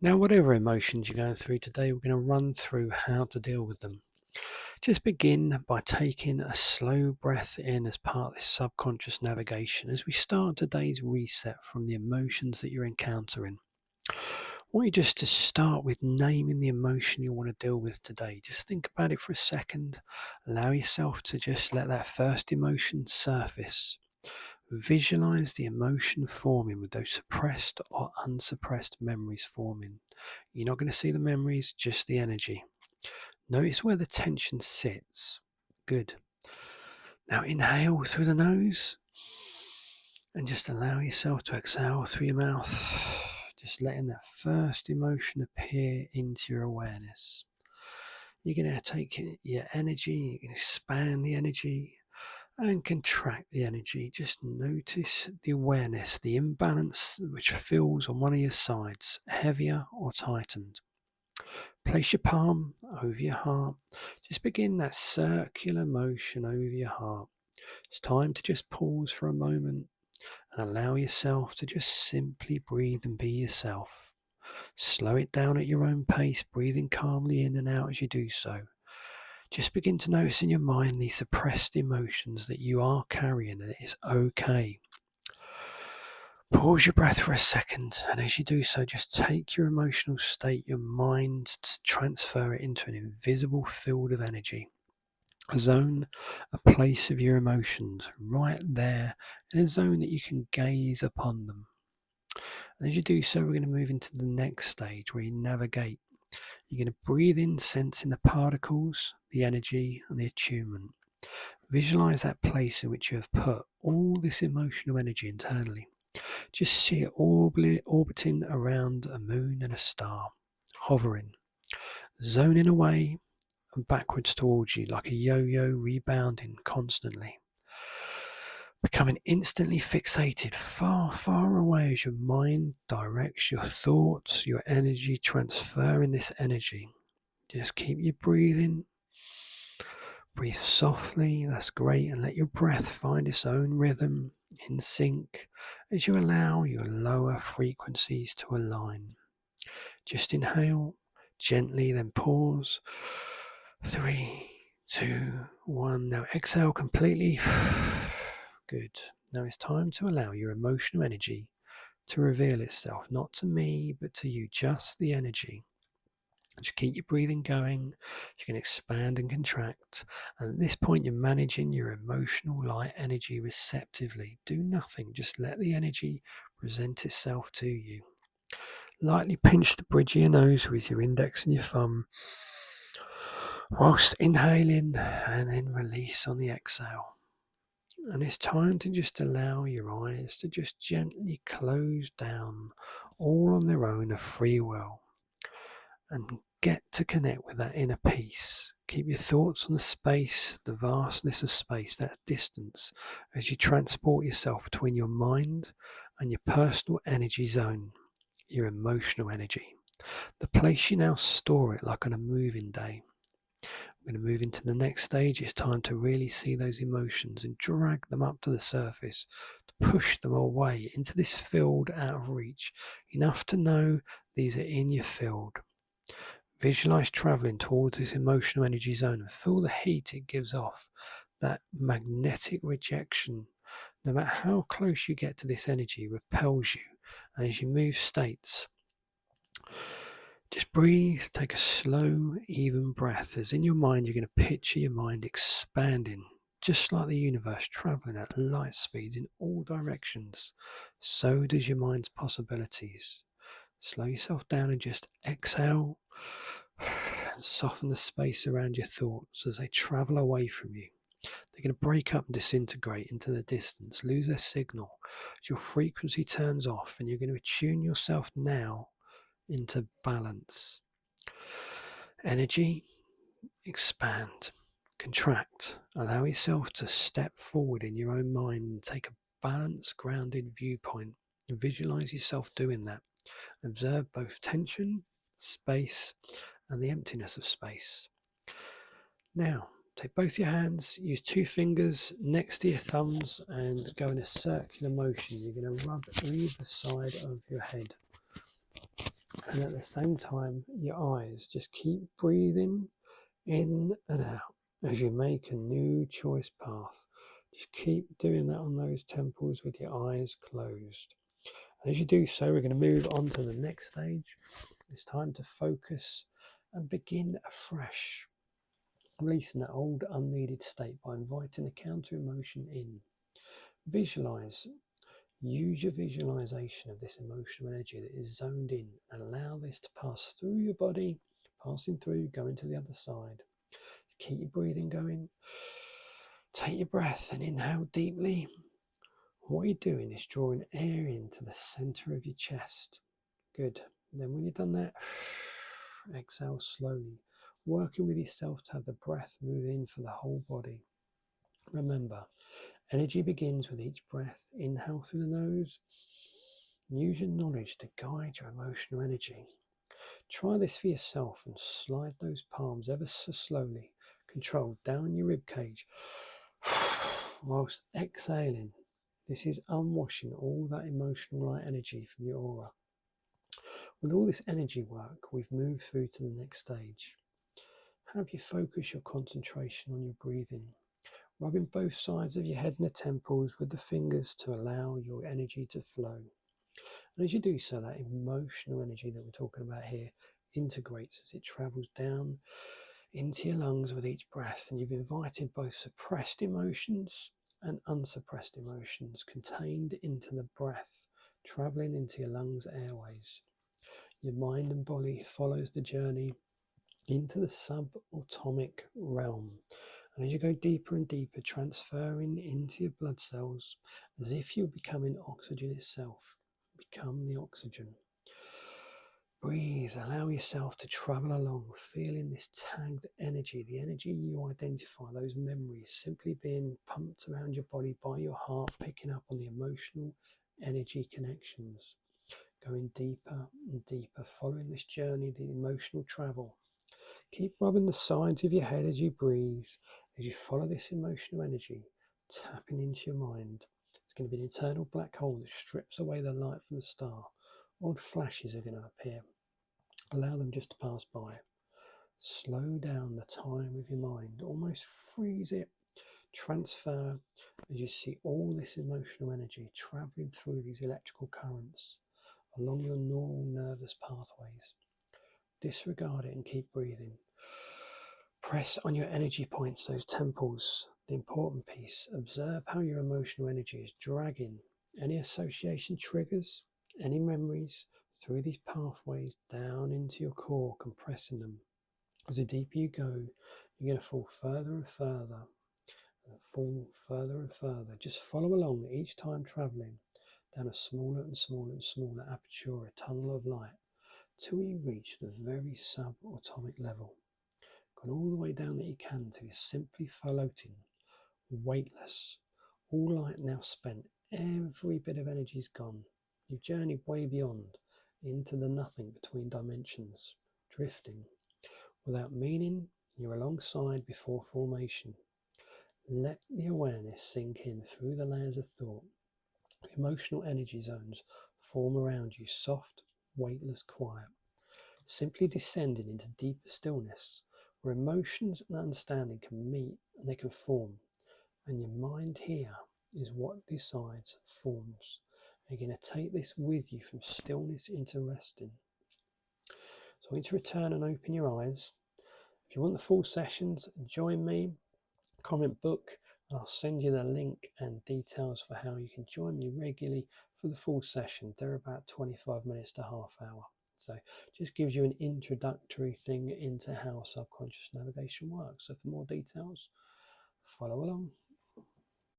Now, whatever emotions you're going through today, we're going to run through how to deal with them. Just begin by taking a slow breath in as part of this subconscious navigation as we start today's reset from the emotions that you're encountering. I want you just to start with naming the emotion you want to deal with today. Just think about it for a second. Allow yourself to just let that first emotion surface. Visualize the emotion forming with those suppressed or unsuppressed memories forming. You're not going to see the memories, just the energy. Notice where the tension sits. Good. Now inhale through the nose and just allow yourself to exhale through your mouth. Just letting that first emotion appear into your awareness. You're going to take your energy, you can expand the energy and contract the energy. Just notice the awareness, the imbalance which feels on one of your sides, heavier or tightened. Place your palm over your heart. Just begin that circular motion over your heart. It's time to just pause for a moment and allow yourself to just simply breathe and be yourself. Slow it down at your own pace, breathing calmly in and out as you do so. Just begin to notice in your mind these suppressed emotions that you are carrying, and it is okay. Pause your breath for a second, and as you do so, just take your emotional state, your mind, to transfer it into an invisible field of energy. A zone, a place of your emotions, right there, in a zone that you can gaze upon them. And as you do so, we're going to move into the next stage where you navigate. You're going to breathe in, sensing the particles, the energy, and the attunement. Visualize that place in which you have put all this emotional energy internally. Just see it orbiting around a moon and a star, hovering, zoning away and backwards towards you like a yo-yo, rebounding constantly. Becoming instantly fixated far, far away as your mind directs your thoughts, your energy, transferring this energy. Just keep your breathing. Breathe softly, that's great, and let your breath find its own rhythm in sync as you allow your lower frequencies to align. Just inhale gently, then pause. 3, 2, 1. Now exhale completely. Good. Now it's time to allow your emotional energy to reveal itself, not to me, but to you, just the energy. Just keep your breathing going. You can expand and contract. And at this point, you're managing your emotional light energy receptively. Do nothing, just let the energy present itself to you. Lightly pinch the bridge of your nose with your index and your thumb, whilst inhaling and then release on the exhale. And it's time to just allow your eyes to just gently close down, all on their own of free will, and get to connect with that inner peace. Keep your thoughts on the space, the vastness of space, that distance, as you transport yourself between your mind and your personal energy zone, your emotional energy. The place you now store it like on a moving day. We're going to move into the next stage. It's time to really see those emotions and drag them up to the surface, to push them away into this field out of reach, enough to know these are in your field. Visualize traveling towards this emotional energy zone and feel the heat it gives off, that magnetic rejection. No matter how close you get to this energy, repels you. And as you move states, just breathe, take a slow, even breath, as in your mind you're going to picture your mind expanding, just like the universe traveling at light speeds in all directions. So does your mind's possibilities. Slow yourself down and just exhale and soften the space around your thoughts as they travel away from you. They're going to break up and disintegrate into the distance, lose their signal as your frequency turns off, and you're going to attune yourself now into balance. Energy, expand, contract. Allow yourself to step forward in your own mind and take a balanced, grounded viewpoint. Visualize yourself doing that. Observe both tension, space, and the emptiness of space. Now, take both your hands, use 2 fingers next to your thumbs, and go in a circular motion. You're going to rub either side of your head. And at the same time, your eyes, just keep breathing in and out as you make a new choice path. Just keep doing that on those temples with your eyes closed. And as you do so, we're going to move on to the next stage. It's time to focus and begin afresh, releasing that old unneeded state by inviting a counter emotion in. Visualize. Use your visualization of this emotional energy that is zoned in and allow this to pass through your body, passing through, going to the other side. Keep your breathing going. Take your breath and inhale deeply. What you're doing is drawing air into the center of your chest. Good. And then when you've done that, exhale slowly, working with yourself to have the breath move in for the whole body. Remember, energy begins with each breath. Inhale through the nose. Use your knowledge to guide your emotional energy. Try this for yourself and slide those palms ever so slowly, controlled down your rib cage, whilst exhaling. This is unwashing all that emotional light energy from your aura. With all this energy work, we've moved through to the next stage. Have you focus your concentration on your breathing, rubbing both sides of your head and the temples with the fingers to allow your energy to flow. And as you do so, that emotional energy that we're talking about here integrates as it travels down into your lungs with each breath. And you've invited both suppressed emotions and unsuppressed emotions contained into the breath, traveling into your lungs' airways. Your mind and body follows the journey into the subatomic realm. And as you go deeper and deeper, transferring into your blood cells, as if you're becoming oxygen itself, become the oxygen. Breathe, allow yourself to travel along, feeling this tagged energy, the energy you identify, those memories simply being pumped around your body by your heart, picking up on the emotional energy connections. Going deeper and deeper, following this journey, the emotional travel. Keep rubbing the sides of your head as you breathe, as you follow this emotional energy, tapping into your mind. It's going to be an eternal black hole that strips away the light from the star. Odd flashes are going to appear. Allow them just to pass by. Slow down the time with your mind, almost freeze it. Transfer as you see all this emotional energy traveling through these electrical currents along your normal nervous pathways. Disregard it and keep breathing. Press on your energy points, those temples, the important piece. Observe how your emotional energy is dragging any association triggers, any memories through these pathways down into your core, compressing them. As the deeper you go, you're going to fall further and further, and fall further and further. Just follow along each time traveling down a smaller and smaller and smaller aperture, a tunnel of light, till you reach the very subatomic level. Gone all the way down that you can to you're simply floating, weightless. All light now spent, every bit of energy is gone. You've journeyed way beyond, into the nothing between dimensions, drifting. Without meaning, you're alongside before formation. Let the awareness sink in through the layers of thought. The emotional energy zones form around you, soft, weightless, quiet. Simply descending into deeper stillness, where emotions and understanding can meet and they can form. And your mind here is what decides forms. You're going to take this with you from stillness into resting. So I want you to return and open your eyes. If you want the full sessions, join me, comment book, and I'll send you the link and details for how you can join me regularly for the full session. They're about 25 minutes to half hour. So just gives you an introductory thing into how subconscious navigation works. So for more details, follow along.